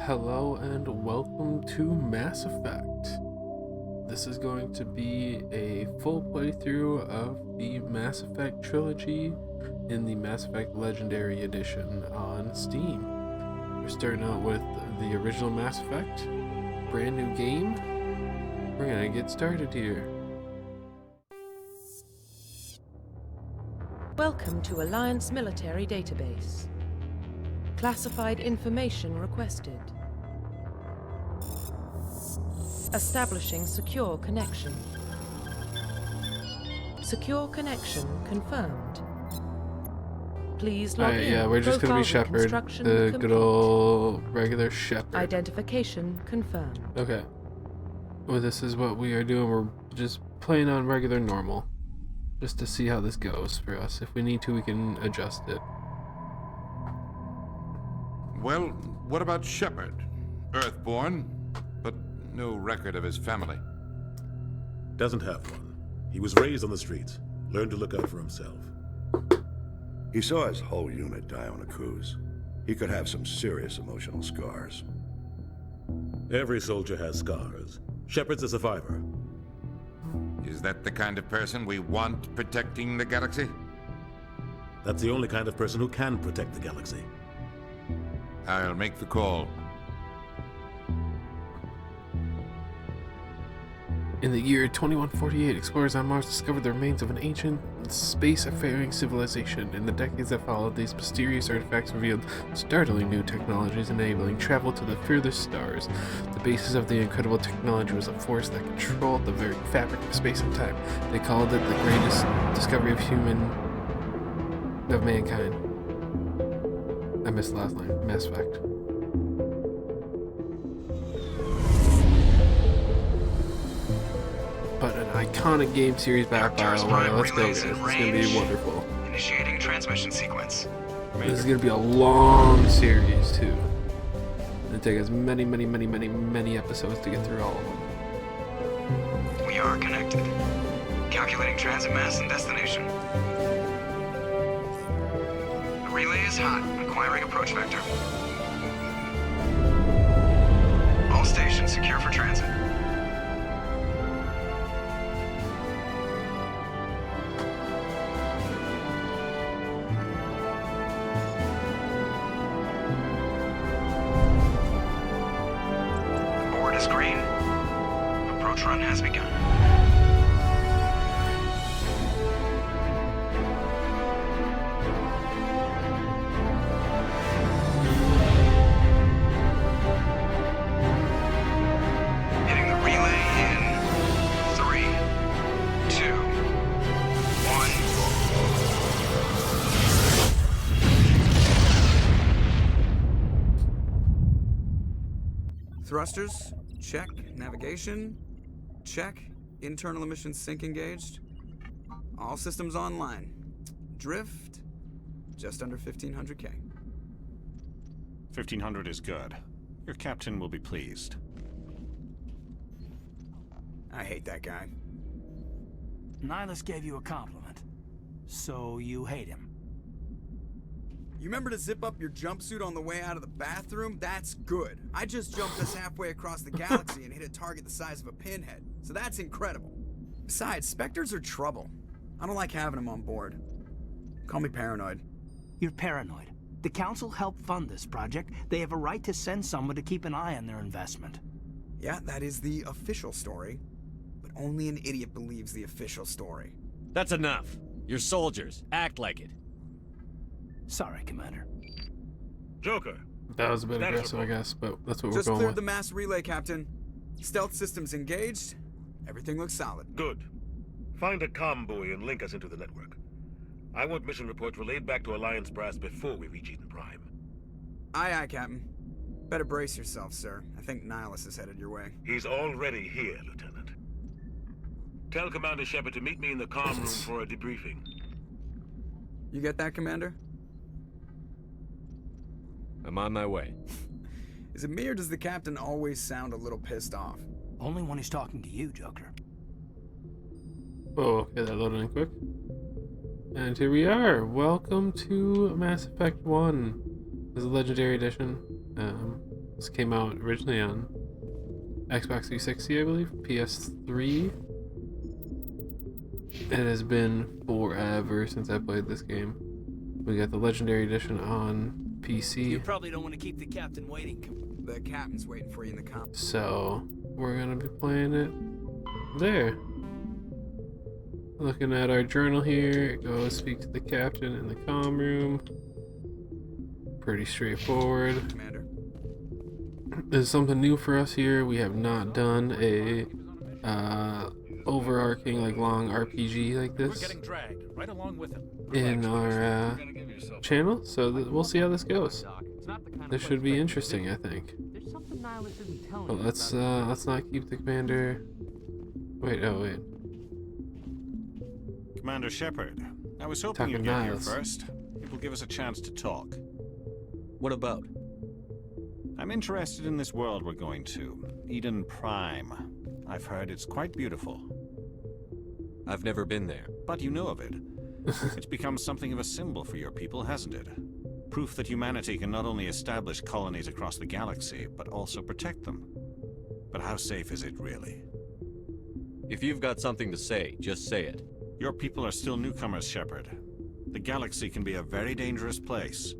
Hello and welcome to Mass Effect. This is going to be a full playthrough of the Mass Effect trilogy in the Mass Effect Legendary Edition on Steam. We're starting out with the original Mass Effect, brand new game. We're gonna get started here. Welcome to Alliance Military Database. Classified information requested. Establishing secure connection. Secure connection confirmed. Please log in. Yeah, we're just gonna be Profile Shepard, reconstruction the complete. good old regular Shepard. Identification confirmed. Okay. Well, this is what we are doing. We're just playing on regular normal. Just to see how this goes for us. If we need to, we can adjust it. Well, what about Shepard? Earthborn, but no record of his family. Doesn't have one. He was raised on the streets. Learned to look out for himself. He saw his whole unit die on a cruise. He could have some serious emotional scars. Every soldier has scars. Shepard's a survivor. Is that the kind of person we want protecting the galaxy? That's the only kind of person who can protect the galaxy. I'll make the call. In the year 2148, explorers on Mars discovered the remains of an ancient space-faring civilization. In the decades that followed, these mysterious artifacts revealed startling new technologies enabling travel to the furthest stars. The basis of the incredible technology was a force that controlled the very fabric of space and time. They called it the greatest discovery of mankind. I missed the last line. Mass Effect. But an iconic game series back by a while. Let's go, guys. It's gonna be wonderful. Initiating transmission sequence. This is gonna be a long series too. It'll take us many episodes to get through all of them. We are connected. Calculating transit mass and destination. The relay is hot. Acquiring approach vector. All stations secure for transit. Board is green. Approach run has begun. Hitting the relay in 3, 2, 1. Thrusters, check. Navigation, check. Internal emissions sync engaged. All systems online. Drift, just under 1500K. 1500 is good. Your captain will be pleased. I hate that guy. Nihilus gave you a compliment. So you hate him. You remember to zip up your jumpsuit on the way out of the bathroom? That's good. I just jumped us halfway across the galaxy and hit a target the size of a pinhead. So that's incredible. Besides, Spectres are trouble. I don't like having them on board. Call me paranoid. You're paranoid. The Council helped fund this project. They have a right to send someone to keep an eye on their investment. Yeah, that is the official story. But only an idiot believes the official story. That's enough. You're soldiers. Act like it. Sorry, Commander. Joker. That was a bit Status aggressive, I report. guess, but that's what Just we're going cleared with. the mass relay, Captain. Stealth systems engaged. Everything looks solid. Good. Find a comm buoy and link us into the network. I want mission reports relayed back to Alliance Brass before we reach Eden Prime. Aye, aye, Captain. Better brace yourself, sir. I think Nihilus is headed your way. He's already here, Lieutenant. Tell Commander Shepard to meet me in the comm room for a debriefing. You get that, Commander? I'm on my way. Is it me or does the captain always sound a little pissed off? Only when he's talking to you, Joker. Oh, okay, that loaded in quick. And here we are. Welcome to Mass Effect 1. This is a Legendary Edition. This came out originally on Xbox 360, I believe, PS3. It has been forever since I played this game. We got the Legendary Edition on PC. You probably don't want to keep the captain waiting. The captain's waiting for you in the com. So, we're gonna be playing it there. Looking at our journal here, go speak to the captain in the comm room. Pretty straightforward. Commander. This is something new for us here. We have not done a overarching, like, long RPG like this dragged right along with him. in our channel, so we'll see how this goes. This should be interesting, I think. But let's not keep the commander. Wait, oh wait. Commander Shepard, I was hoping Talking you'd get here Niles. first. It will give us a chance to talk. What about? I'm interested in this world we're going to, Eden Prime. I've heard it's quite beautiful. I've never been there. But you know of it. It's become something of a symbol for your people, hasn't it? Proof that humanity can not only establish colonies across the galaxy, but also protect them. But how safe is it, really? If you've got something to say, just say it. Your people are still newcomers, Shepard. The galaxy can be a very dangerous place.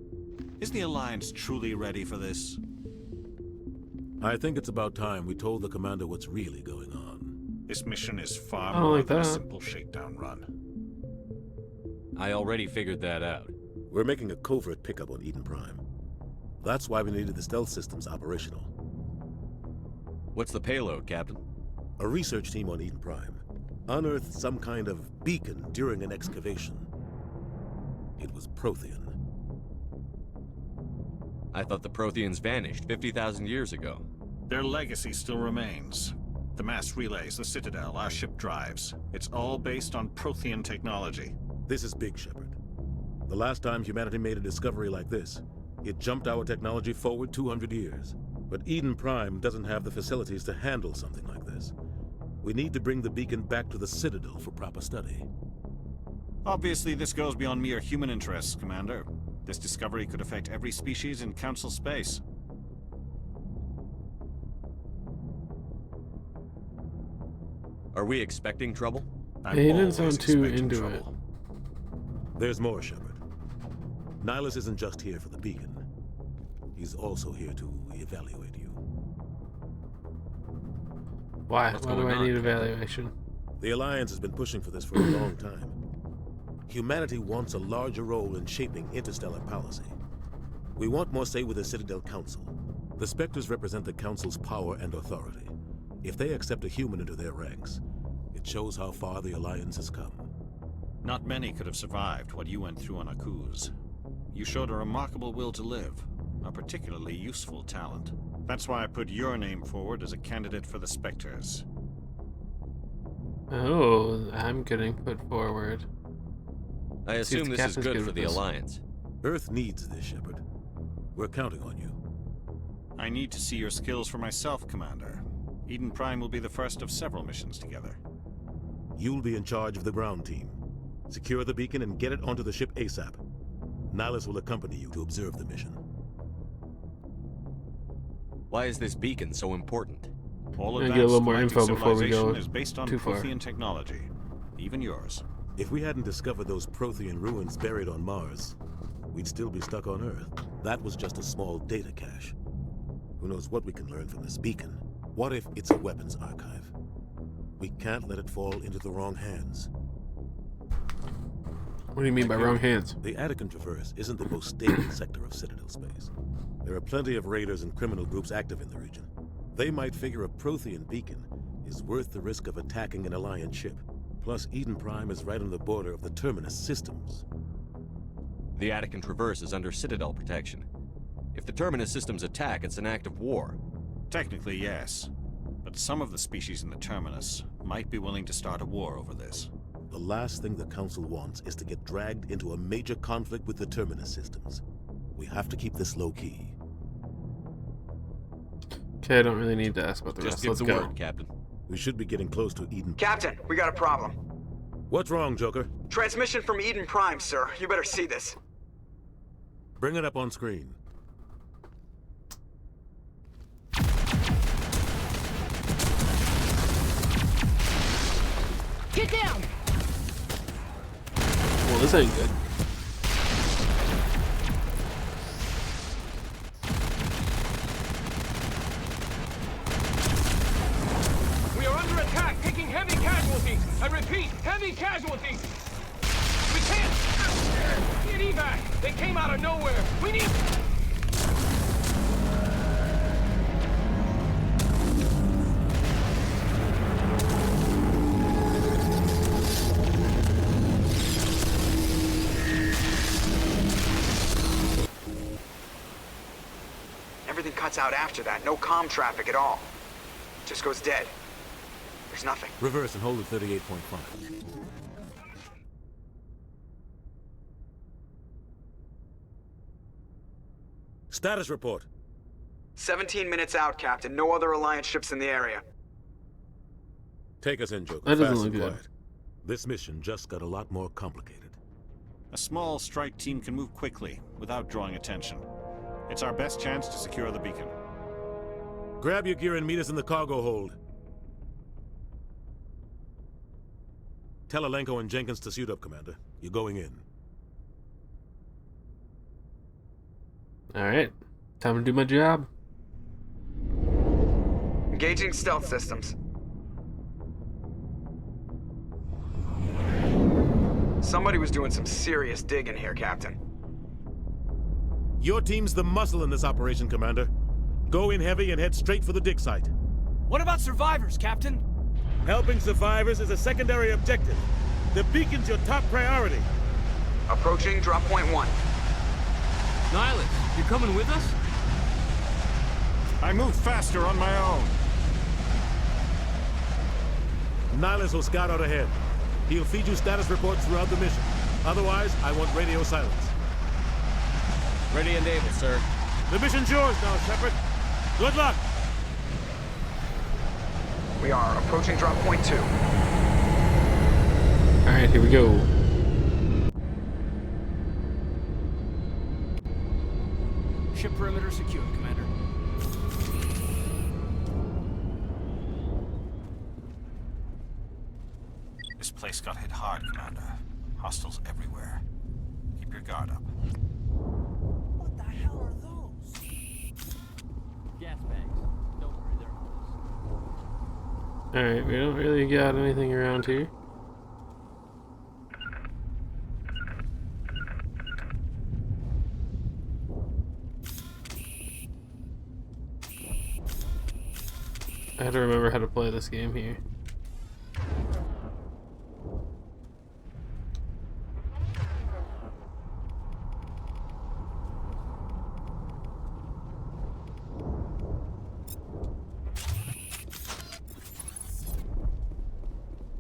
Is the Alliance truly ready for this? I think it's about time we told the commander what's really going on. This mission is far I don't more like than a that. simple shakedown run. I already figured that out. We're making a covert pickup on Eden Prime. That's why we needed the stealth systems operational. What's the payload, Captain? A research team on Eden Prime unearthed some kind of beacon during an excavation. It was Prothean. I thought the Protheans vanished 50,000 years ago. Their legacy still remains. The mass relays, the Citadel, our ship drives. It's all based on Prothean technology. This is big, Shepard. The last time humanity made a discovery like this, it jumped our technology forward 200 years. But Eden Prime doesn't have the facilities to handle something like this. We need to bring the beacon back to the Citadel for proper study. Obviously, this goes beyond mere human interests, Commander. This discovery could affect every species in Council space. Are we expecting trouble? I'm He didn't always sound too expecting into trouble. There's more, Shepard. Nihilus isn't just here for the beacon. He's also here to evaluate you. Why? What's Why do going I on? need evaluation? The Alliance has been pushing for this for a long time. Humanity wants a larger role in shaping interstellar policy. We want more say with the Citadel Council. The Spectres represent the Council's power and authority. If they accept a human into their ranks, it shows how far the Alliance has come. Not many could have survived what you went through on Akuz. You showed a remarkable will to live, a particularly useful talent. That's why I put your name forward as a candidate for the Spectres. Oh, I'm getting put forward. I See if assume the this is captain's good good for with the this. Alliance. Earth needs this, Shepard. We're counting on you. I need to see your skills for myself, Commander. Eden Prime will be the first of several missions together. You'll be in charge of the ground team. Secure the beacon and get it onto the ship ASAP. Nihilus will accompany you to observe the mission. Why is this beacon so important? All I'll get a advanced little more galactic info before we civilization go is based on too far. Prothean technology, even yours. If we hadn't discovered those Prothean ruins buried on Mars, we'd still be stuck on Earth. That was just a small data cache. Who knows what we can learn from this beacon? What if it's a weapons archive? We can't let it fall into the wrong hands. What do you mean by wrong hands? The Attican Traverse isn't the most stable sector of Citadel space. There are plenty of raiders and criminal groups active in the region. They might figure a Prothean beacon is worth the risk of attacking an Alliance ship. Plus, Eden Prime is right on the border of the Terminus systems. The Attican Traverse is under Citadel protection. If the Terminus systems attack, it's an act of war. Technically, yes. But some of the species in the Terminus might be willing to start a war over this. The last thing the Council wants is to get dragged into a major conflict with the Terminus systems. We have to keep this low-key. Okay, I don't really need to ask about the Just rest. give Let's the go. word, Captain. We should be getting close to Eden. Captain, we got a problem. What's wrong, Joker? Transmission from Eden Prime, sir. You better see this. Bring it up on screen. Get down! Well, this ain't good. We are under attack, taking heavy casualties. I repeat, heavy casualties. We can't get evac. They came out of nowhere. We need. Everything cuts out after that. No comm traffic at all. Just goes dead. There's nothing. Reverse and hold at 38.5. Status report. 17 minutes out, Captain. No other Alliance ships in the area. Take us in, Joker. That doesn't Fast look and good. quiet. This mission just got a lot more complicated. A small strike team can move quickly, without drawing attention. It's our best chance to secure the beacon. Grab your gear and meet us in the cargo hold. Tell Alenko and Jenkins to suit up, Commander. You're going in. Alright. Time to do my job. Engaging stealth systems. Somebody was doing some serious digging here, Captain. Your team's the muscle in this operation, Commander. Go in heavy and head straight for the dig site. What about survivors, Captain? Helping survivors is a secondary objective. The beacon's your top priority. Approaching drop point 1. Nihilus, you coming with us? I move faster on my own. Nihilus will scout out ahead. He'll feed you status reports throughout the mission. Otherwise, I want radio silence. Ready and able, sir. The mission's yours now, Shepard. Good luck! We are approaching drop point 2. Alright, here we go. Ship perimeter secure, Commander. This place got hit hard, Commander. Hostiles everywhere. Keep your guard up. What the hell are those? Gas bags. Don't worry, they're ours. Alright, we don't really got anything around here. I had to remember how to play this game here.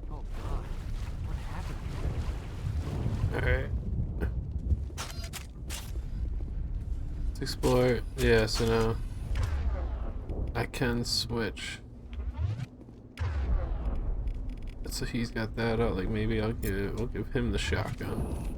Oh God, what happened? Alright. Let's explore. Yeah, so now I can switch. So he's got that out, like maybe we'll give him the shotgun.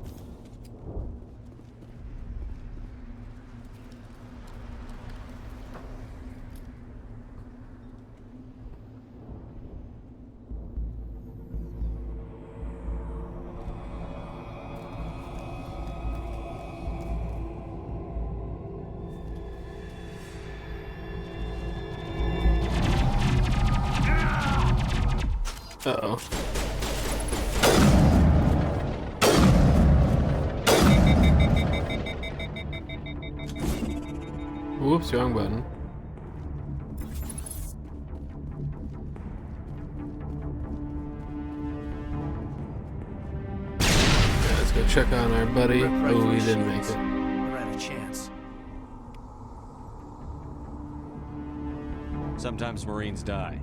Uh-oh. Whoops, wrong button. Yeah, let's go check on our buddy. Oh, he didn't make it. We're at a chance. Sometimes Marines die.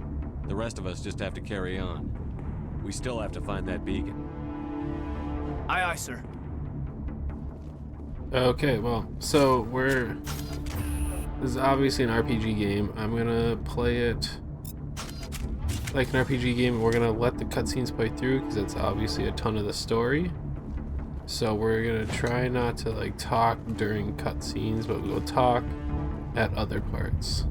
The rest of us just have to carry on. We still have to find that beacon. Aye, aye, sir. Okay, well, so this is obviously an RPG game. I'm gonna play it like an RPG game. We're gonna let the cutscenes play through because it's obviously a ton of the story. So we're gonna try not to like talk during cutscenes, but we'll talk at other parts.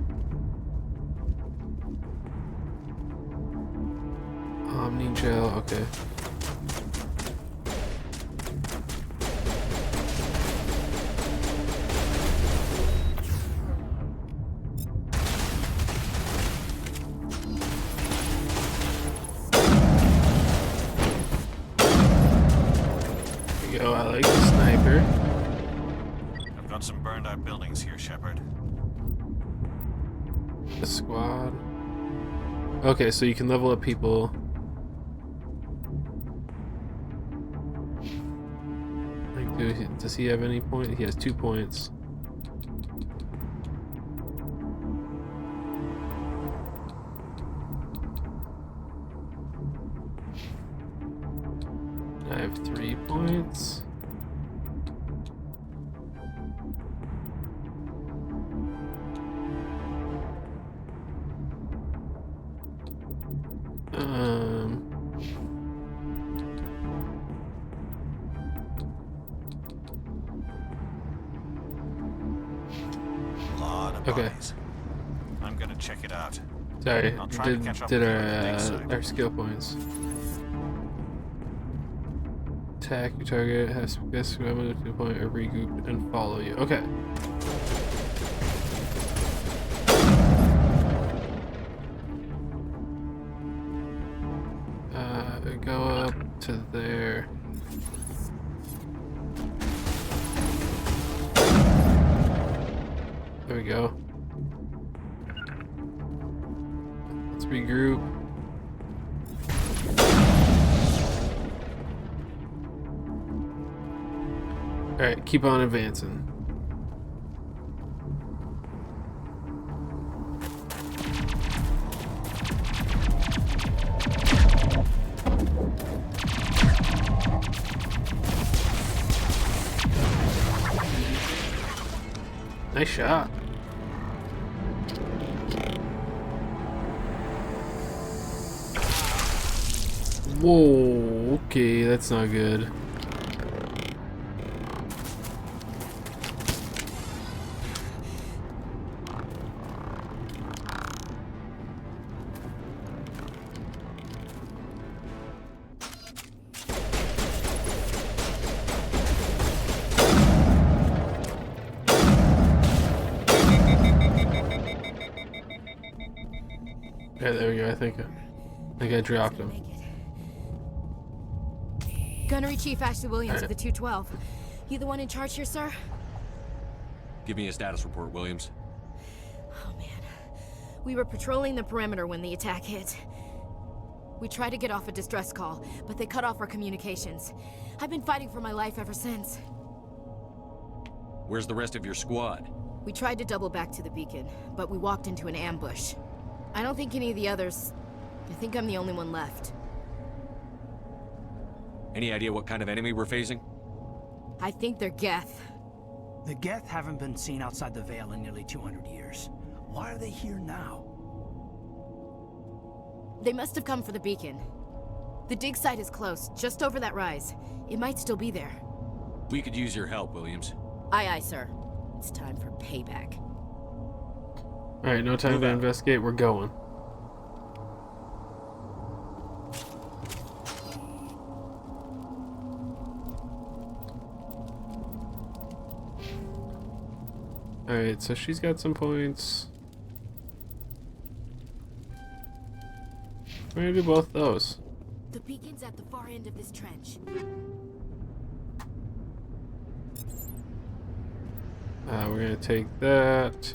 Omni gel, okay. There you go, I like the sniper. I've got some burned out buildings here, Shepard. The squad. Okay, so you can level up people. Like, does he have any point? He has 2 points. I have 3 points. Okay. I'm gonna check it out. Sorry, I'll try to catch up did with you on the next site. our skill points. Attack your target, has best to 2 point, or regroup and follow you. Okay. Go up to there. There we go. Let's regroup. Alright, keep on advancing. Nice shot. Whoa, okay, that's not good. Yeah, there we go. I think I dropped him. Gunnery Chief Ashley Williams of Right. the 212. You the one in charge here, sir? Give me a status report, Williams. Oh man. We were patrolling the perimeter when the attack hit. We tried to get off a distress call, but they cut off our communications. I've been fighting for my life ever since. Where's the rest of your squad? We tried to double back to the beacon, but we walked into an ambush. I don't think any of the others... I think I'm the only one left. Any idea what kind of enemy we're facing? I think they're Geth. The Geth haven't been seen outside the Veil in nearly 200 years. Why are they here now? They must have come for the beacon. The dig site is close, just over that rise. It might still be there. We could use your help, Williams. Aye, aye, sir. It's time for payback. Alright, no time to investigate. We're going. Alright, so she's got some points. We're gonna do both those. The beacon's at the far end of this trench. We're gonna take that.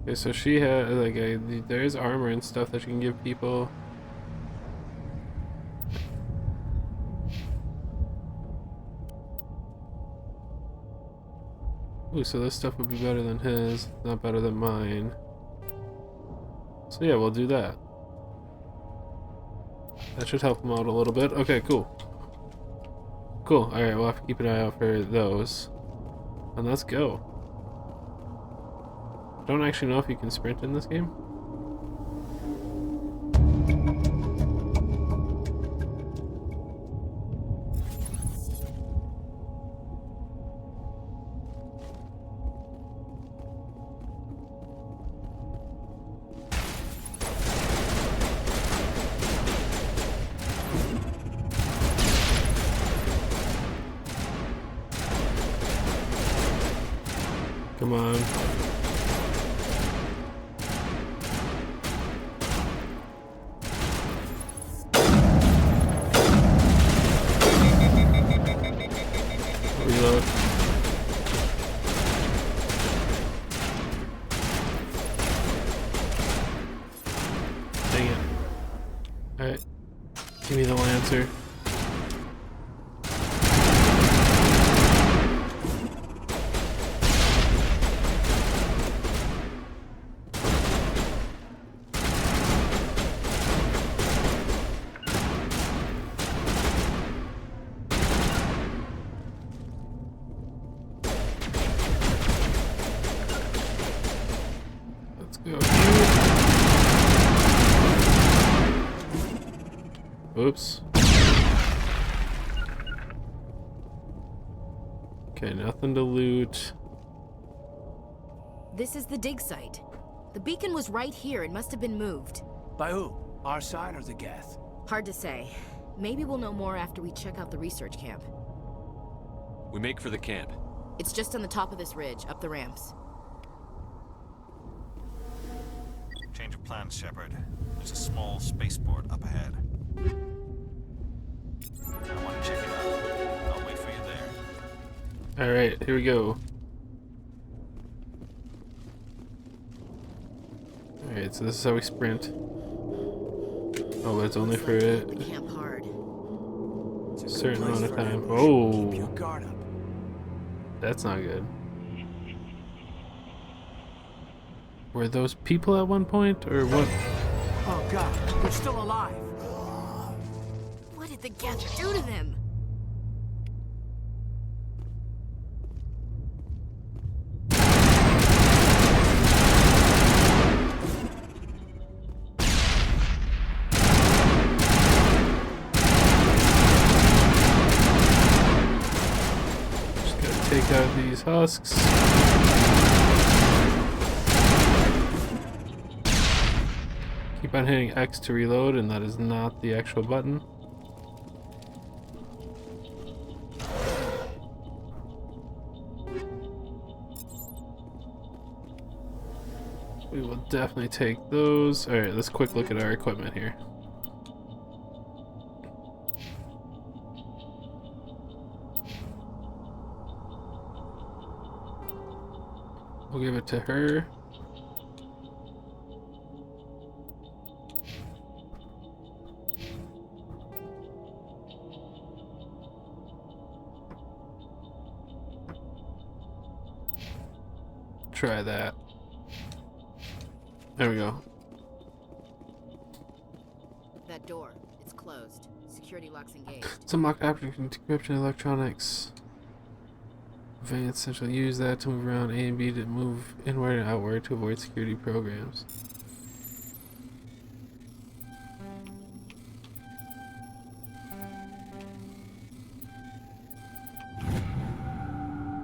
Okay, so she has like there's armor and stuff that you can give people. Ooh, so this stuff would be better than his, not better than mine. So yeah, we'll do that. That should help him out a little bit. Okay, cool. Cool. Alright, we'll have to keep an eye out for those. And let's go. Don't actually know if you can sprint in this game. Come on. Reload. Dang it. Alright. Give me the Lancer. Let's go. Oops. Okay, nothing to loot. This is the dig site. The beacon was right here and must have been moved. By who? Our side or the Geth? Hard to say. Maybe we'll know more after we check out the research camp. We make for the camp. It's just on the top of this ridge, up the ramps. Change of plans, Shepard. There's a small spaceport up ahead. I want to check it out. I'll wait for you there. Alright, here we go. Alright, so this is how we sprint. Oh, but it's only for a The camp hard. certain amount of time. Keep your Oh, guard up. that's not good. Were those people at one point, or what? Oh god, they're still alive. What did the Geth do to them? Just gotta take out these husks. Keep on hitting X to reload, and that is not the actual button. We will definitely take those. Alright, let's quick look at our equipment here. We'll give it to her. Try that. There we go. That door, it's closed. Security lock's engaged. It's unlocked object encryption electronics. Advanced essentially use that to move around A and B to move inward and outward to avoid security programs.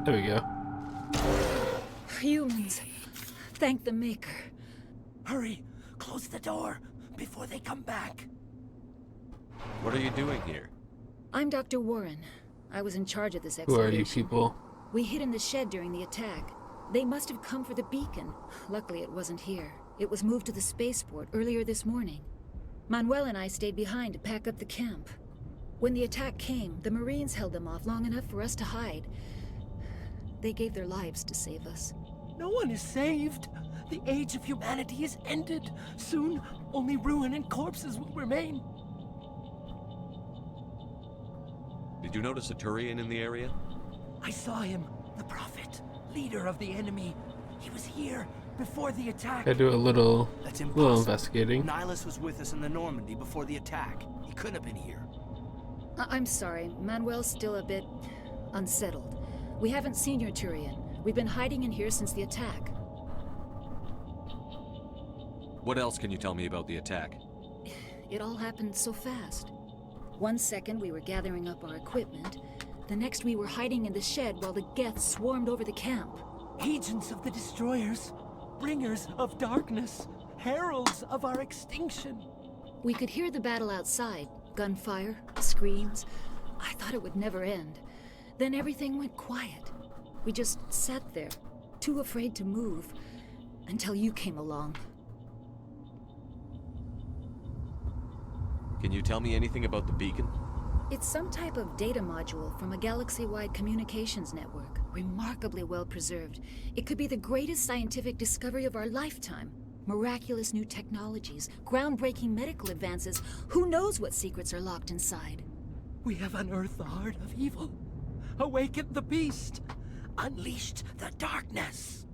There we go. Humans. Thank the Maker. Hurry, close the door before they come back. What are you doing here? I'm Dr. Warren. I was in charge of this Who excavation. are you people? We hid in the shed during the attack. They must have come for the beacon. Luckily, it wasn't here. It was moved to the spaceport earlier this morning. Manuel and I stayed behind to pack up the camp. When the attack came, the Marines held them off long enough for us to hide. They gave their lives to save us. No one is saved. The age of humanity is ended. Soon, only ruin and corpses will remain. Did you notice a Turian in the area? I saw him, the Prophet, leader of the enemy. He was here before the attack. I do a little That's investigating. Nihilus was with us in the Normandy before the attack. He couldn't have been here. I'm sorry. Manuel's still a bit unsettled. We haven't seen your Turian. We've been hiding in here since the attack. What else can you tell me about the attack? It all happened so fast. 1 second we were gathering up our equipment. The next we were hiding in the shed while the Geth swarmed over the camp. Agents of the Destroyers, bringers of darkness, heralds of our extinction. We could hear the battle outside. Gunfire, screams. I thought it would never end. Then everything went quiet. We just sat there, too afraid to move until you came along. Can you tell me anything about the beacon? It's some type of data module from a galaxy-wide communications network, remarkably well preserved. It could be the greatest scientific discovery of our lifetime. Miraculous new technologies, groundbreaking medical advances. Who knows what secrets are locked inside? We have unearthed the heart of evil, awakened the beast, unleashed the darkness.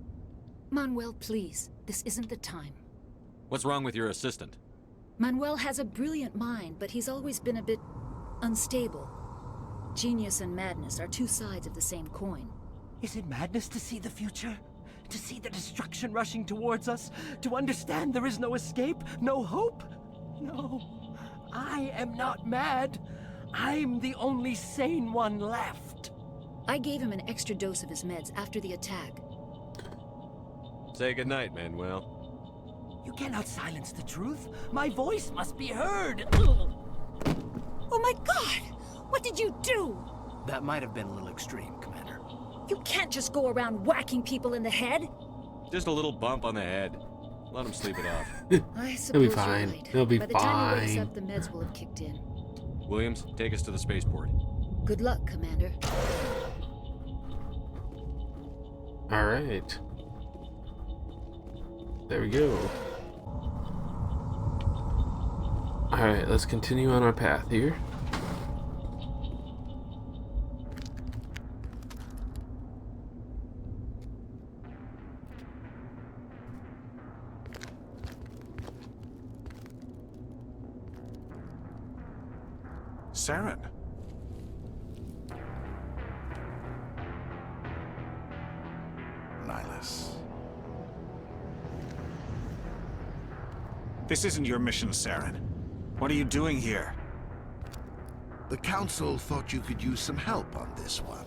Manuel, please, this isn't the time. What's wrong with your assistant? Manuel has a brilliant mind, but he's always been a bit unstable. Genius and madness are two sides of the same coin. Is it madness to see the future? To see the destruction rushing towards us? To understand there is no escape? No hope? No. I am not mad. I'm the only sane one left. I gave him an extra dose of his meds after the attack. Say goodnight, Manuel. You cannot silence the truth. My voice must be heard. Oh my God! What did you do? That might have been a little extreme, Commander. You can't just go around whacking people in the head. Just a little bump on the head. Let him sleep it off. I suppose He'll be you're fine. right. He'll be By the time he wakes fine. up, the meds will have kicked in. Williams, take us to the spaceport. Good luck, Commander. All right. There we go. All right, let's continue on our path here. Saren. Nihilus. This isn't your mission, Saren. What are you doing here? The Council thought you could use some help on this one.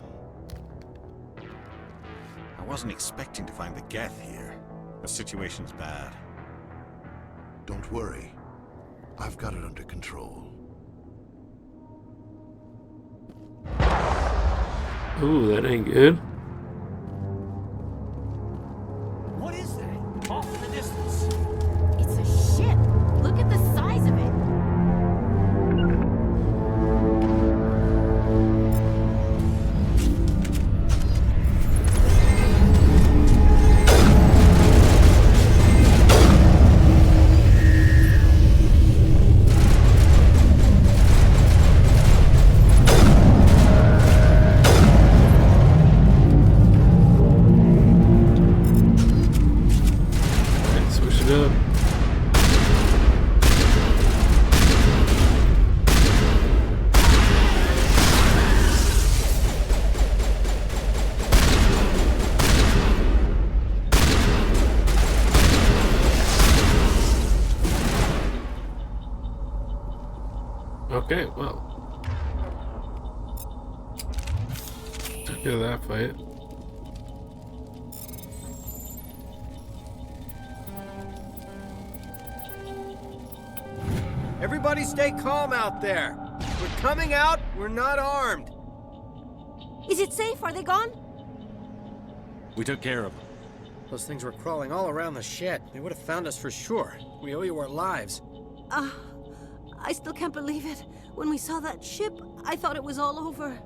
I wasn't expecting to find the Geth here. The situation's bad. Don't worry. I've got it under control. Ooh, that ain't good. What is that? Off in the distance. It's a ship. Look at the size of it. Let's switch it up. Okay, well. Took care of that fight. Everybody stay calm out there. We're coming out, we're not armed. Is it safe? Are they gone? We took care of them. Those things were crawling all around the shed. They would have found us for sure. We owe you our lives. I still can't believe it. When we saw that ship, I thought it was all over.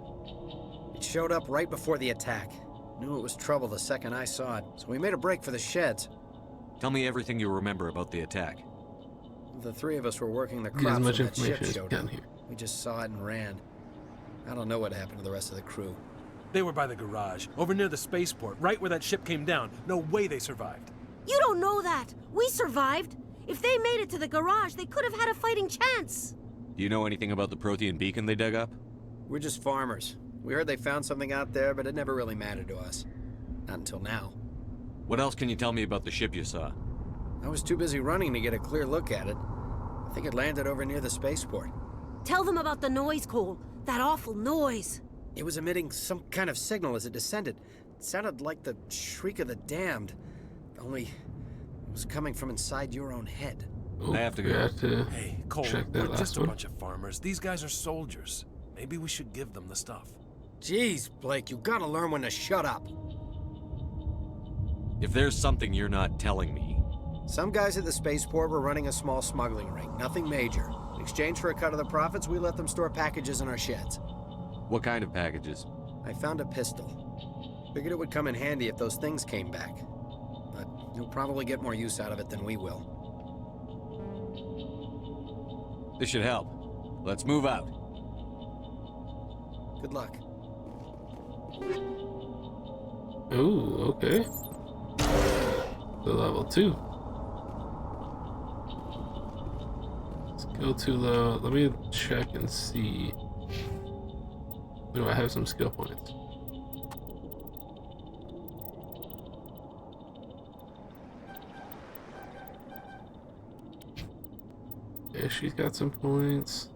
It showed up right before the attack. Knew it was trouble the second I saw it, so we made a break for the sheds. Tell me everything you remember about the attack. The three of us were working the Get as crops much when that ship information as you showed can up. here. We just saw it and ran. I don't know what happened to the rest of the crew. They were by the garage, over near the spaceport, right where that ship came down. No way they survived. You don't know that. We survived. If they made it to the garage, they could have had a fighting chance. Do you know anything about the Prothean beacon they dug up? We're just farmers. We heard they found something out there, but it never really mattered to us. Not until now. What else can you tell me about the ship you saw? I was too busy running to get a clear look at it. I think it landed over near the spaceport. Tell them about the noise, Cole. That awful noise. It was emitting some kind of signal as it descended. It sounded like the shriek of the damned. Only it was coming from inside your own head. Ooh, I have to we go. have to Hey, Cole, check that we're just last a one. bunch of farmers. These guys are soldiers. Maybe we should give them the stuff. Jeez, Blake, you gotta learn when to shut up. If there's something you're not telling me... Some guys at the spaceport were running a small smuggling ring, nothing major. In exchange for a cut of the profits, we let them store packages in our sheds. What kind of packages? I found a pistol. Figured it would come in handy if those things came back. But you'll probably get more use out of it than we will. This should help. Let's move out. Good luck. Ooh, okay. The level 2. Let's go to the... Let me check and see. Do I have some skill points? Yeah, she's got some points.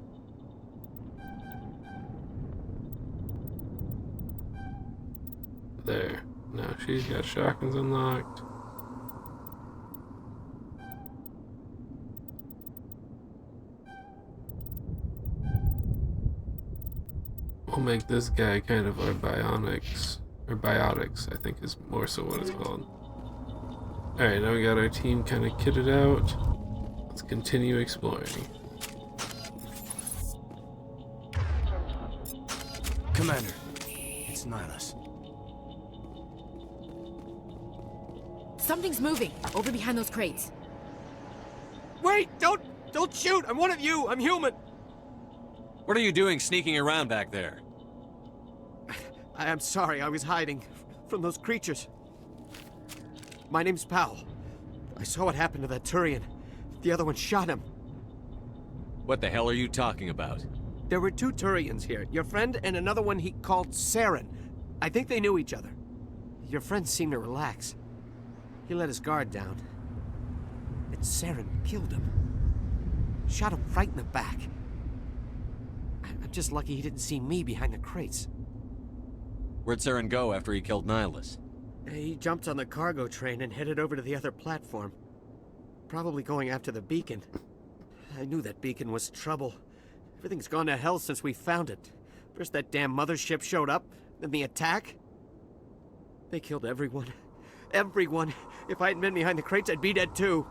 There. Now she's got shotguns unlocked. We'll make this guy kind of our bionics, or biotics, I think is more so what it's called. Alright, now we got our team kind of kitted out. Let's continue exploring. Commander, it's Nihilus. Something's moving over behind those crates. Wait! Don't shoot! I'm one of you! I'm human! What are you doing sneaking around back there? I'm sorry, I was hiding from those creatures. My name's Powell. I saw what happened to that Turian. The other one shot him. What the hell are you talking about? There were 2 Turians here. Your friend and another one he called Saren. I think they knew each other. Your friend seemed to relax. He let his guard down. And Saren killed him. Shot him right in the back. I'm just lucky he didn't see me behind the crates. Where'd Saren go after he killed Nihilus? He jumped on the cargo train and headed over to the other platform. Probably going after the beacon. I knew that beacon was trouble. Everything's gone to hell since we found it. First that damn mothership showed up, then the attack. They killed everyone. Everyone. If I hadn't been behind the crates, I'd be dead too.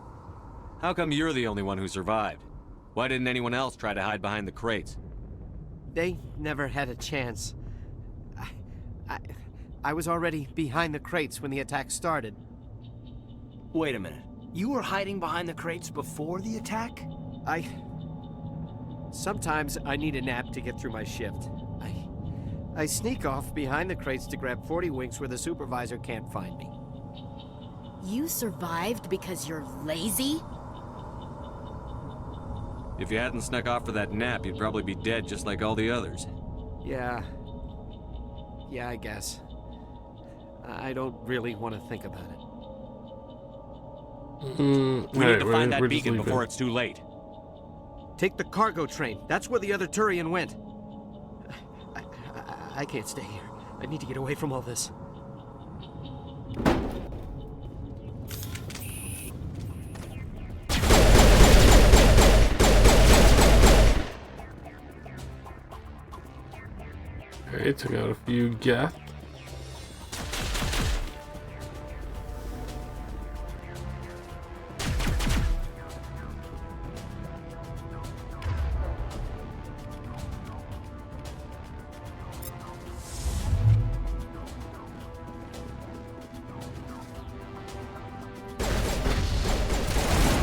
How come you're the only one who survived? Why didn't anyone else try to hide behind the crates? They never had a chance. I was already behind the crates when the attack started. Wait a minute. You were hiding behind the crates before the attack? Sometimes I need a nap to get through my shift. I sneak off behind the crates to grab 40 winks where the supervisor can't find me. You survived because you're lazy? If you hadn't snuck off for that nap, you'd probably be dead just like all the others. Yeah, I guess. I don't really want to think about it. We need to find that beacon before it's too late. Take the cargo train. That's where the other Turian went. I can't stay here. I need to get away from all this. Alright, took out a few Geth.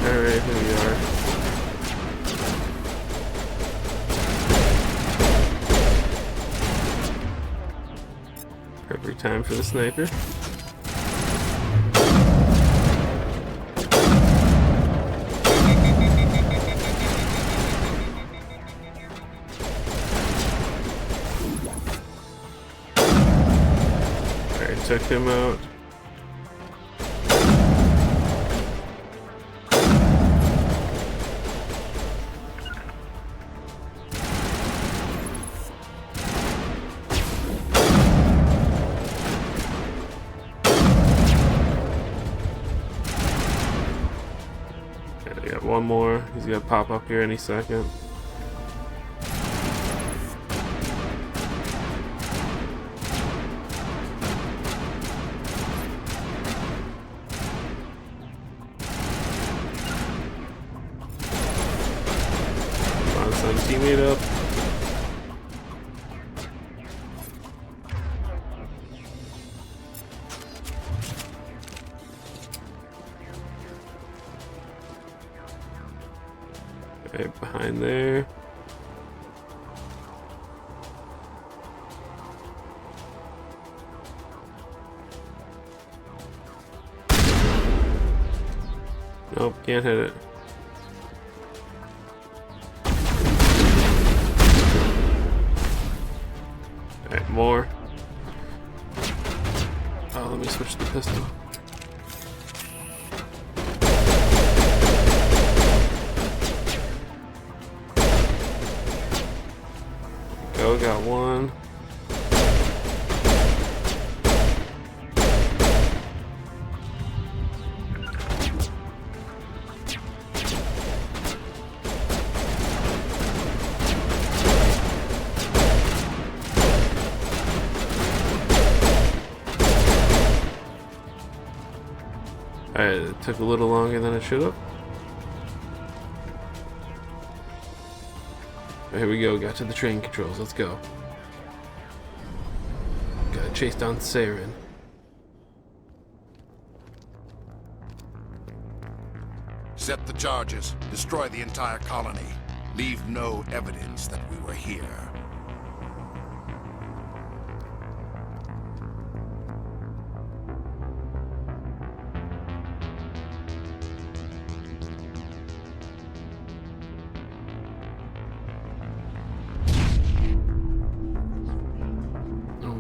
Alright, here we are. Perfect time for the sniper. Alright, took him out. One more. He's gonna pop up here any second. Son, teammate up. Right behind there. Nope, can't hit it. Alright, more. Oh, let me switch the pistol. Go, got one. Alright, it took a little longer than it should have. Here we go, got to the train controls, let's go. Gotta chase down Saren. Set the charges. Destroy the entire colony. Leave no evidence that we were here.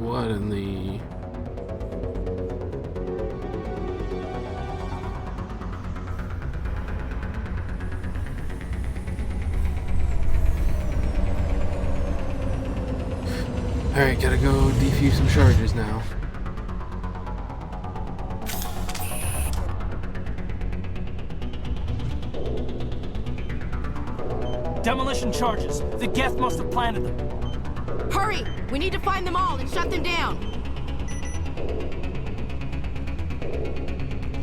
What in the... Alright, gotta go defuse some charges now. Demolition charges. The Geth must have planted them. Hurry! We need to find them all and shut them down!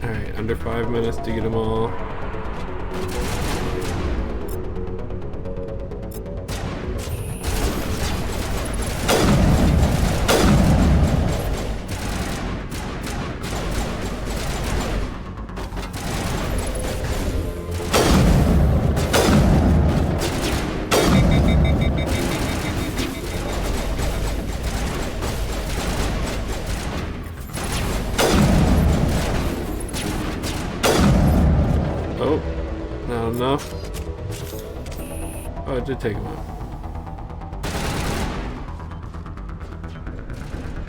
Alright, under 5 minutes to get them all. Oh, not enough. Oh, I did take him out.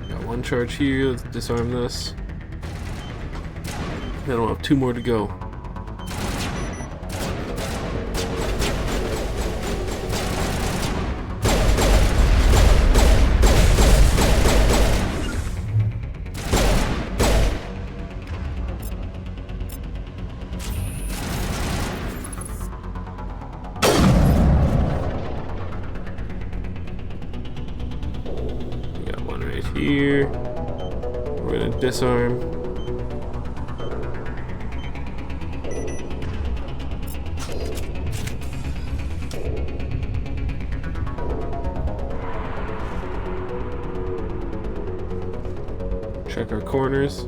Got one charge here. Let's disarm this. Then we'll have 2 more to go. Here, we're gonna disarm. Check our corners.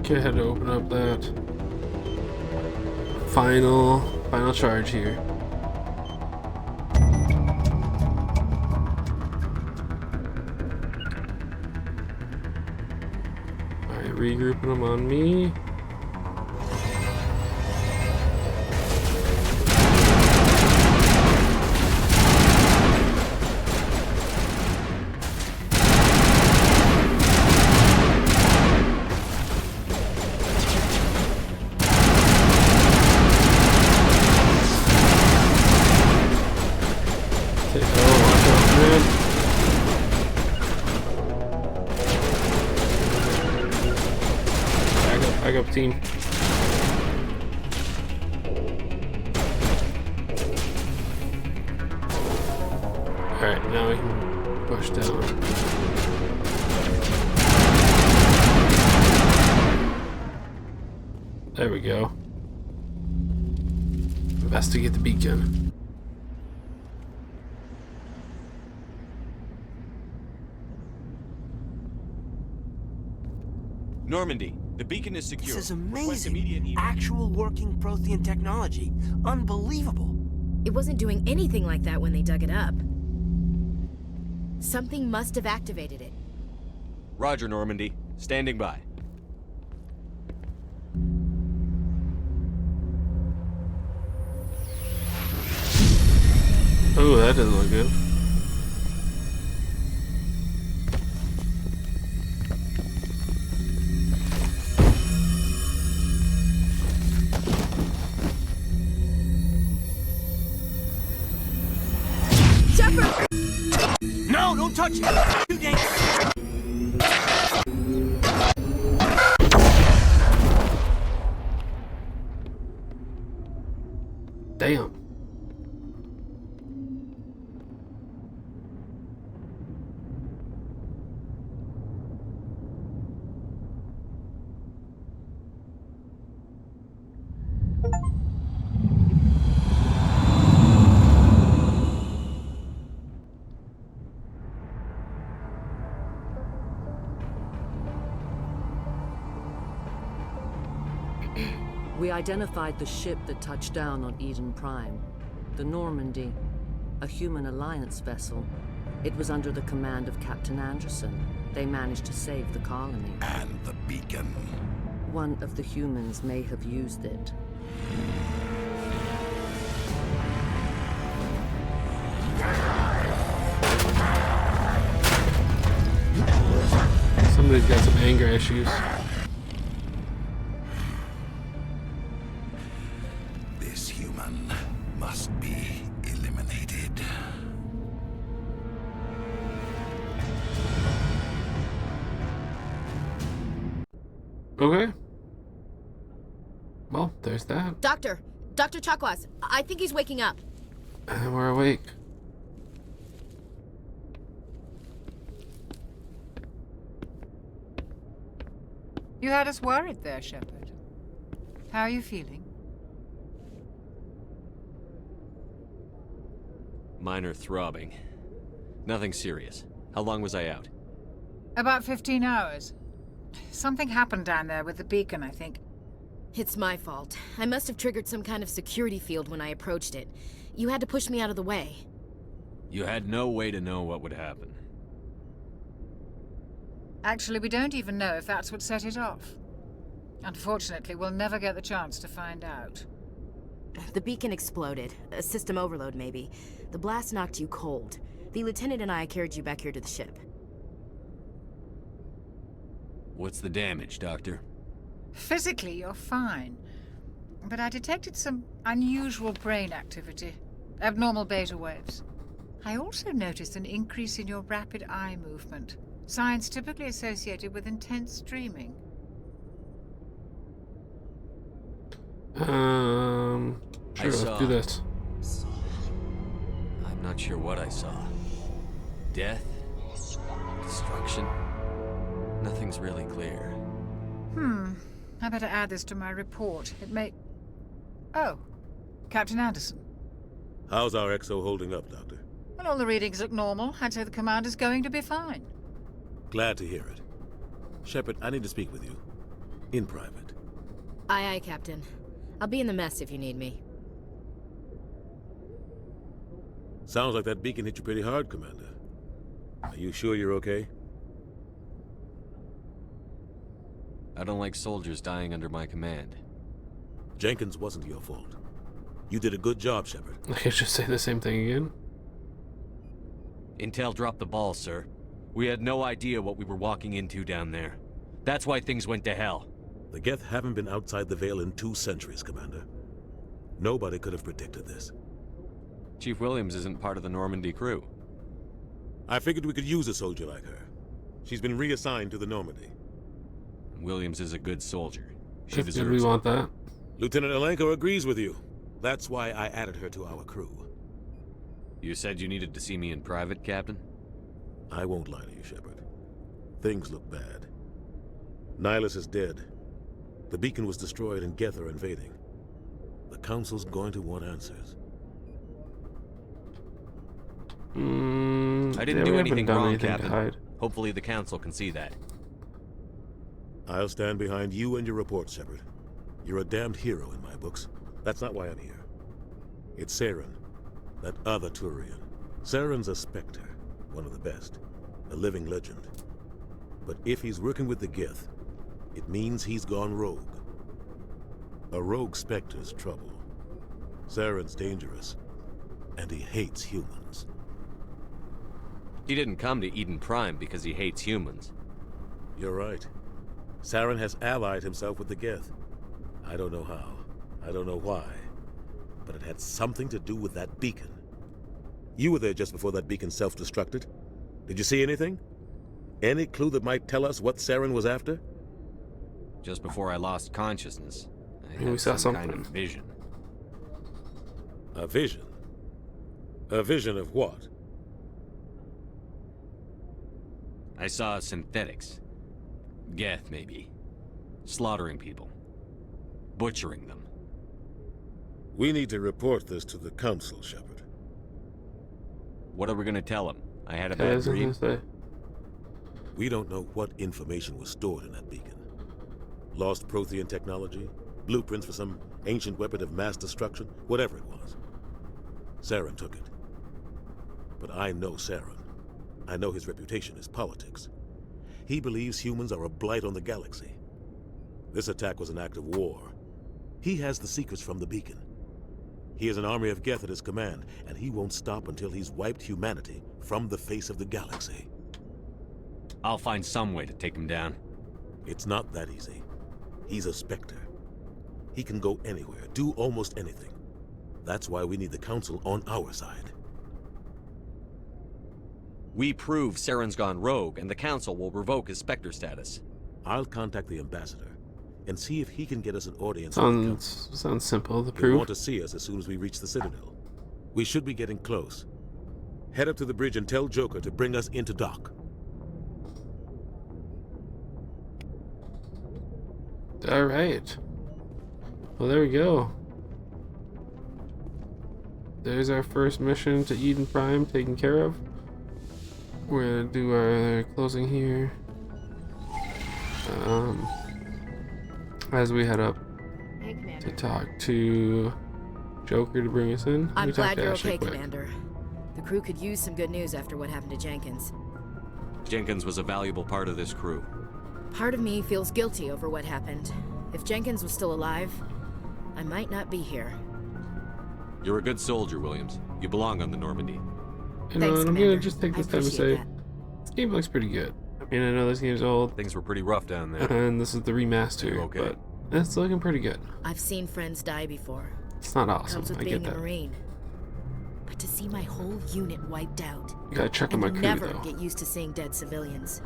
Okay, had to open up that final charge here. Alright, regrouping them on me. Back up, team. Alright, now we can push down. There we go. Investigate the beacon. Normandy, the beacon is secure. This is amazing. Actual working Prothean technology. Unbelievable. It wasn't doing anything like that when they dug it up. Something must have activated it. Roger, Normandy. Standing by. Oh, that doesn't look good. Shepard! No, don't touch it! Too dangerous! Damn. We identified the ship that touched down on Eden Prime. The Normandy, a human alliance vessel. It was under the command of Captain Anderson. They managed to save the colony. And the beacon. One of the humans may have used it. Somebody's got some anger issues. This human must be eliminated. Okay. Well, there's that. Doctor Chakwas, I think he's waking up. And we're awake. You had us worried there, Shepard. How are you feeling? Minor throbbing. Nothing serious. How long was I out? About 15 hours. Something happened down there with the beacon, I think. It's my fault. I must have triggered some kind of security field when I approached it. You had to push me out of the way. You had no way to know what would happen. Actually, we don't even know if that's what set it off. Unfortunately, we'll never get the chance to find out. The beacon exploded. A system overload, maybe. The blast knocked you cold. The lieutenant and I carried you back here to the ship. What's the damage, Doctor? Physically, you're fine. But I detected some unusual brain activity. Abnormal beta waves. I also noticed an increase in your rapid eye movement. Signs typically associated with intense dreaming. Sure, let's do this. I'm not sure what I saw. Death? Destruction? Nothing's really clear. I better add this to my report. It may... Oh, Captain Anderson. How's our XO holding up, Doctor? Well, all the readings look normal. I'd say the commander's going to be fine. Glad to hear it. Shepard, I need to speak with you. In private. Aye, aye, Captain. I'll be in the mess if you need me. Sounds like that beacon hit you pretty hard, Commander. Are you sure you're okay? I don't like soldiers dying under my command. Jenkins wasn't your fault. You did a good job, Shepard. I could just say the same thing again. Intel dropped the ball, sir. We had no idea what we were walking into down there. That's why things went to hell. The Geth haven't been outside the Veil in 2 centuries, Commander. Nobody could have predicted this. Chief Williams isn't part of the Normandy crew. I figured we could use a soldier like her. She's been reassigned to the Normandy. Williams is a good soldier. She If deserves we it. want that. Lieutenant Alenko agrees with you. That's why I added her to our crew. You said you needed to see me in private, Captain? I won't lie to you, Shepard. Things look bad. Nihilus is dead. The beacon was destroyed and Geth are invading. The Council's going to want answers. I didn't do anything wrong, Captain. Hopefully the Council can see that. I'll stand behind you and your report, Shepard. You're a damned hero in my books. That's not why I'm here. It's Saren, that other Turian. Saren's a Spectre, one of the best, a living legend. But if he's working with the Geth, it means he's gone rogue. A rogue Spectre's trouble. Saren's dangerous, and he hates humans. He didn't come to Eden Prime because he hates humans. You're right. Saren has allied himself with the Geth. I don't know how. I don't know why. But it had something to do with that beacon. You were there just before that beacon self-destructed. Did you see anything? Any clue that might tell us what Saren was after? Just before I lost consciousness, I We had saw some something. kind of vision. A vision? A vision of what? I saw synthetics. Geth, maybe. Slaughtering people. Butchering them. We need to report this to the Council, Shepard. What are we gonna tell them? I had a Yeah, I bad was gonna dream? say. We don't know what information was stored in that beacon. Lost Prothean technology? Blueprints for some ancient weapon of mass destruction? Whatever it was. Saren took it. But I know Saren. I know his reputation is politics. He believes humans are a blight on the galaxy. This attack was an act of war. He has the secrets from the beacon. He has an army of Geth at his command, and he won't stop until he's wiped humanity from the face of the galaxy. I'll find some way to take him down. It's not that easy. He's a Spectre. He can go anywhere, do almost anything. That's why we need the Council on our side. We prove Saren's gone rogue, and the Council will revoke his Spectre status. I'll contact the Ambassador and see if he can get us an audience. Sounds simple to He'll prove. want to see us as soon as we reach the Citadel. We should be getting close. Head up to the bridge and tell Joker to bring us into dock. All right. Well, there we go. There's our first mission to Eden Prime taken care of. We're gonna do our closing here. As we head up Hey, to Commander. talk to Joker to bring us in. I'm We talked glad to you're Ashley okay, quick. Commander. The crew could use some good news after what happened to Jenkins. Jenkins was a valuable part of this crew. Part of me feels guilty over what happened. If Jenkins was still alive, I might not be here. You're a good soldier, Williams. You belong on the Normandy. You know, Thanks, and I'm Commander. gonna just take I this time to appreciate say, this game looks pretty good. I mean, I know this game's old, Things were pretty rough down there. and this is the remaster, You okay? but it's looking pretty good. I've seen friends die before. It's not awesome, Comes with I being get a that. Marine. But to see my whole unit wiped out. You gotta check on and my you crew, never though. get used to seeing dead civilians.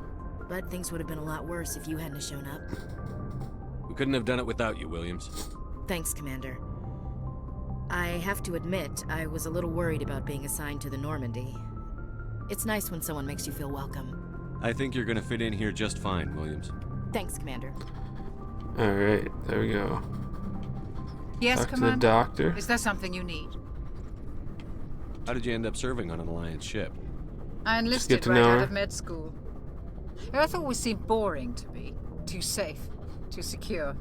But things would have been a lot worse if you hadn't shown up. We couldn't have done it without you, Williams. Thanks, Commander. I have to admit, I was a little worried about being assigned to the Normandy. It's nice when someone makes you feel welcome. I think you're gonna fit in here just fine, Williams. Thanks, Commander. Alright, there we go. Yes, Talk to the Commander? doctor. Is there something you need? How did you end up serving on an Alliance ship? I get enlisted to right know out her. of med school. Earth always seemed boring to me. Too safe, too secure.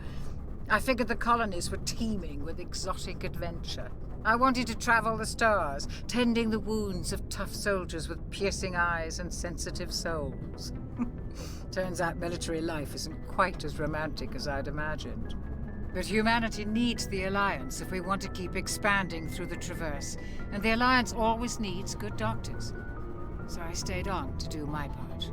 I figured the colonies were teeming with exotic adventure. I wanted to travel the stars, tending the wounds of tough soldiers with piercing eyes and sensitive souls. Turns out military life isn't quite as romantic as I'd imagined. But humanity needs the Alliance if we want to keep expanding through the Traverse, and the Alliance always needs good doctors. So I stayed on to do my part.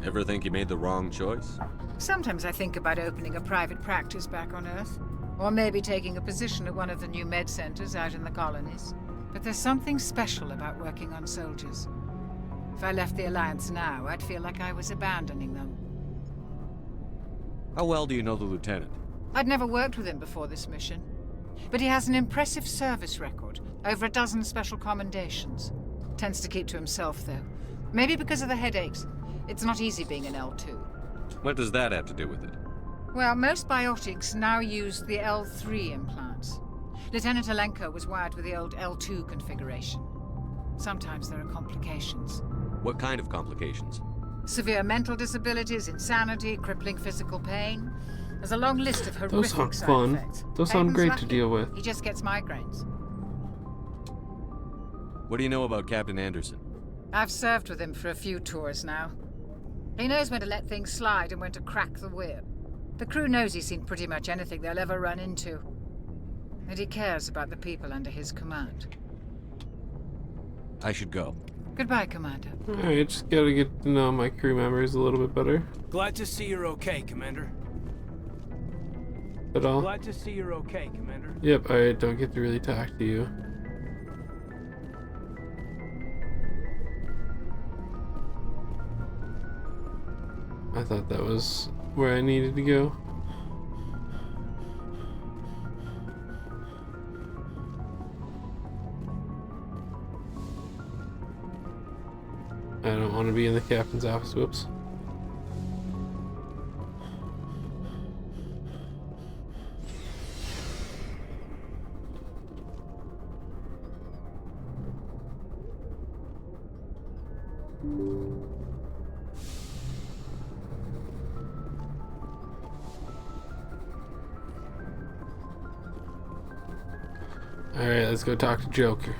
Ever think you made the wrong choice? Sometimes I think about opening a private practice back on Earth, or maybe taking a position at one of the new med centers out in the colonies. But there's something special about working on soldiers. If I left the Alliance now, I'd feel like I was abandoning them. How well do you know the lieutenant? I'd never worked with him before this mission. But he has an impressive service record, over a dozen special commendations. Tends to keep to himself, though. Maybe because of the headaches. It's not easy being an L2. What does that have to do with it? Well, most biotics now use the L3 implants. Lieutenant Alenko was wired with the old L2 configuration. Sometimes there are complications. What kind of complications? Severe mental disabilities, insanity, crippling physical pain. There's a long list of horrific Those sound side fun. effects. Those sound Hayden's great lucky. to deal with. He just gets migraines. What do you know about Captain Anderson? I've served with him for a few tours now. He knows when to let things slide and when to crack the whip. The crew knows he's seen pretty much anything they'll ever run into. And he cares about the people under his command. I should go. Goodbye, Commander. Alright, just gotta get to know my crew members a little bit better. Glad to see you're okay, Commander. At all? Glad to see you're okay, Commander. Yep, I don't get to really talk to you. I thought that was where I needed to go. I don't want to be in the captain's office. Whoops. Alright, let's go talk to Joker.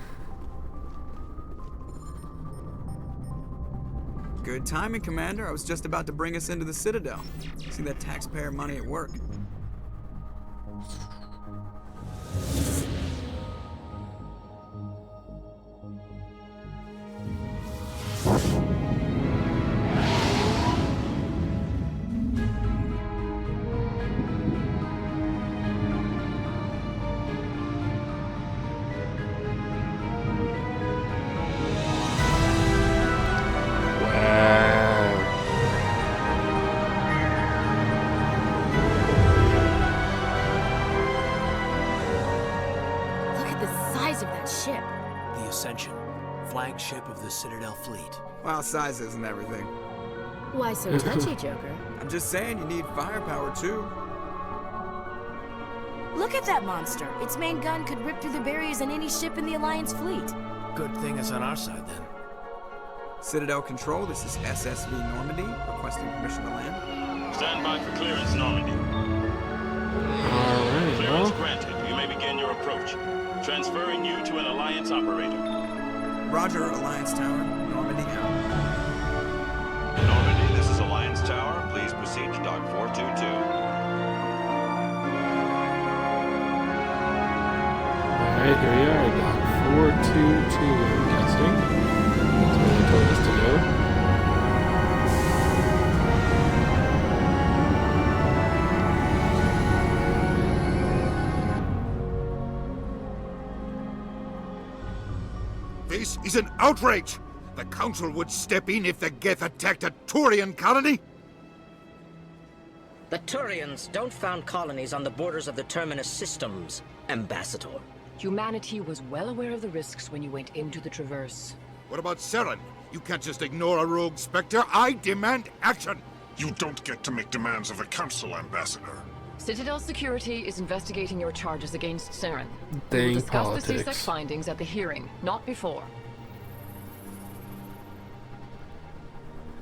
Good timing, Commander. I was just about to bring us into the Citadel. See that taxpayer money at work. Flagship of the Citadel fleet. Well, size isn't everything. Why so touchy, Joker? I'm just saying you need firepower too. Look at that monster. Its main gun could rip through the barriers in any ship in the Alliance fleet. Good thing it's on our side then. Citadel Control, this is SSV Normandy, requesting permission to land. Stand by for clearance, Normandy. Alright, Clearance well. granted. You may begin your approach. Transferring you to an Alliance operator. Roger, Alliance Tower. Normandy out. Normandy, this is Alliance Tower. Please proceed to Dock 422. Alright, here we are, Dock 422, I'm guessing. That's where they told us to go. This is an outrage! The Council would step in if the Geth attacked a Turian colony? The Turians don't found colonies on the borders of the Terminus systems, Ambassador. Humanity was well aware of the risks when you went into the Traverse. What about Saren? You can't just ignore a rogue Spectre. I demand action! You don't get to make demands of the Council, Ambassador. Citadel Security is investigating your charges against Saren. Dang We will discuss politics. the CSEC findings at the hearing, not before.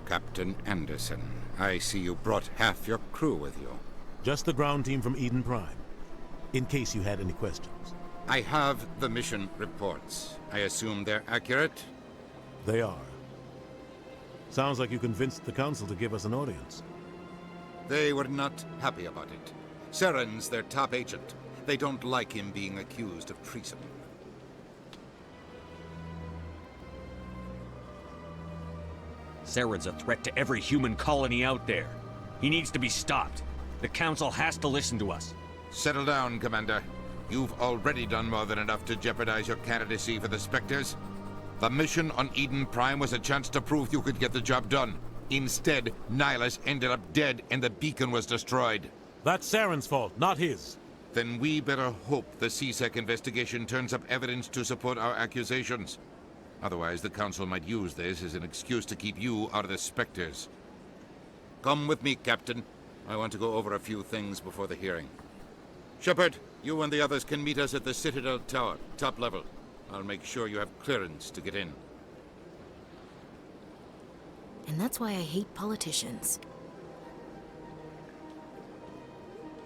Captain Anderson, I see you brought half your crew with you. Just the ground team from Eden Prime, in case you had any questions. I have the mission reports. I assume they're accurate? They are. Sounds like you convinced the Council to give us an audience. They were not happy about it. Saren's their top agent. They don't like him being accused of treason. Saren's a threat to every human colony out there. He needs to be stopped. The Council has to listen to us. Settle down, Commander. You've already done more than enough to jeopardize your candidacy for the Spectres. The mission on Eden Prime was a chance to prove you could get the job done. Instead, Nihilus ended up dead and the beacon was destroyed. That's Saren's fault, not his. Then we better hope the CSEC investigation turns up evidence to support our accusations. Otherwise, the Council might use this as an excuse to keep you out of the Spectres. Come with me, Captain. I want to go over a few things before the hearing. Shepard, you and the others can meet us at the Citadel Tower, top level. I'll make sure you have clearance to get in. And that's why I hate politicians.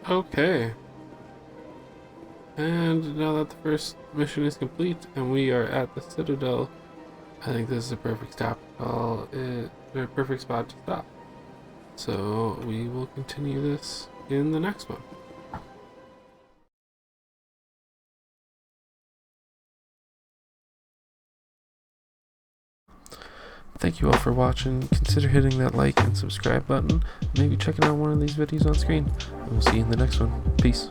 Okay. And now that the first mission is complete and we are at the Citadel, I think this is a perfect stop. A perfect spot to stop. So we will continue this in the next one. Thank you all for watching. Consider hitting that like and subscribe button. Maybe checking out one of these videos on screen. And we'll see you in the next one. Peace.